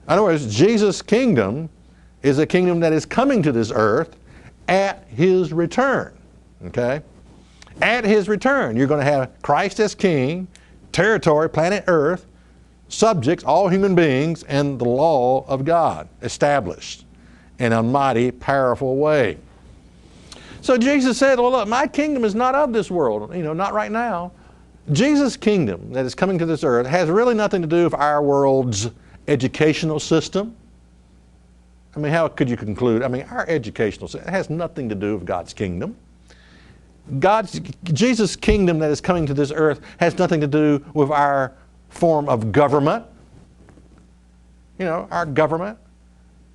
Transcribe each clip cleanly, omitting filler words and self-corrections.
In other words, Jesus' kingdom is a kingdom that is coming to this earth at His return. Okay? At His return, you're going to have Christ as king, territory, planet earth, subjects, all human beings, and the law of God established in a mighty, powerful way. So Jesus said, well, look, my kingdom is not of this world, not right now. Jesus' kingdom that is coming to this earth has really nothing to do with our world's educational system. I mean, how could you conclude? I mean, our educational system has nothing to do with God's kingdom. Jesus' kingdom that is coming to this earth has nothing to do with our form of government. Our government.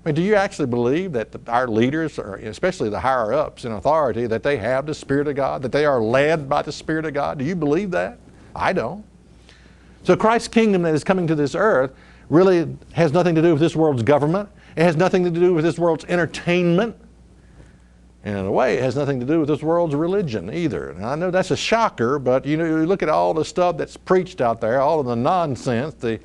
I mean, do you actually believe that our leaders, or especially the higher-ups in authority, that they have the Spirit of God, that they are led by the Spirit of God? Do you believe that? I don't. So Christ's kingdom that is coming to this earth really has nothing to do with this world's government. It has nothing to do with this world's entertainment. And in a way, it has nothing to do with this world's religion either. And I know that's a shocker, but you look at all the stuff that's preached out there, all of the nonsense, the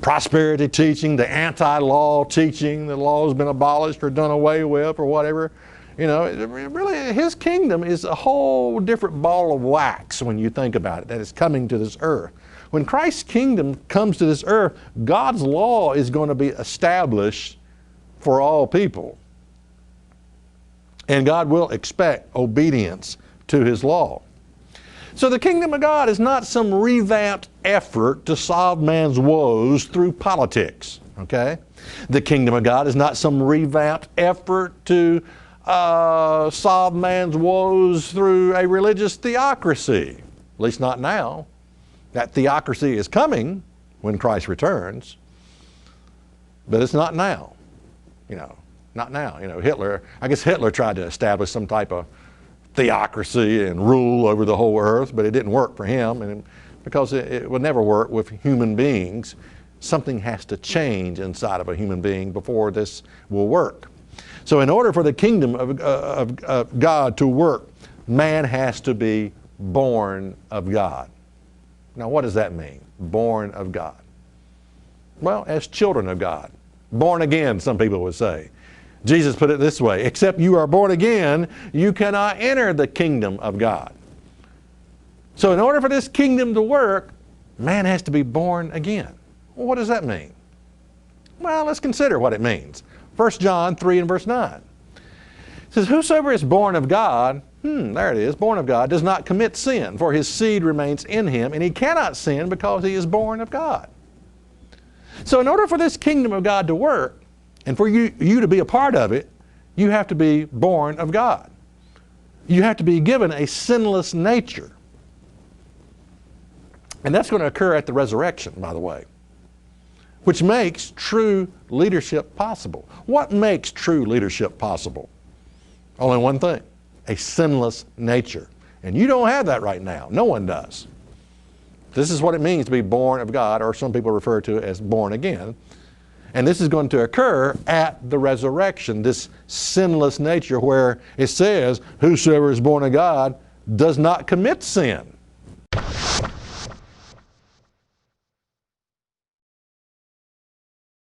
prosperity teaching, the anti-law teaching, the law has been abolished or done away with or whatever. Really, His kingdom is a whole different ball of wax when you think about it, that is coming to this earth. When Christ's kingdom comes to this earth, God's law is going to be established for all people. And God will expect obedience to His law. So the kingdom of God is not some revamped effort to solve man's woes through politics, okay? The kingdom of God is not some revamped effort to solve man's woes through a religious theocracy, at least not now. That theocracy is coming when Christ returns, but it's not now, not now. I guess Hitler tried to establish some type of theocracy and rule over the whole earth, but it didn't work for him, and because it would never work with human beings. Something has to change inside of a human being before this will work. So in order for the kingdom of God to work, man has to be born of God. Now what does that mean? Born of God. Well, as children of God. Born again, some people would say. Jesus put it this way, except you are born again, you cannot enter the kingdom of God. So in order for this kingdom to work, man has to be born again. Well, what does that mean? Well, let's consider what it means. 1 John 3 and verse 9. It says, whosoever is born of God, there it is, born of God, does not commit sin, for his seed remains in him, and he cannot sin because he is born of God. So in order for this kingdom of God to work, and for you to be a part of it, you have to be born of God. You have to be given a sinless nature. And that's going to occur at the resurrection, by the way, which makes true leadership possible. What makes true leadership possible? Only one thing, a sinless nature. And you don't have that right now. No one does. This is what it means to be born of God, or some people refer to it as born again. And this is going to occur at the resurrection, this sinless nature where it says, whosoever is born of God does not commit sin.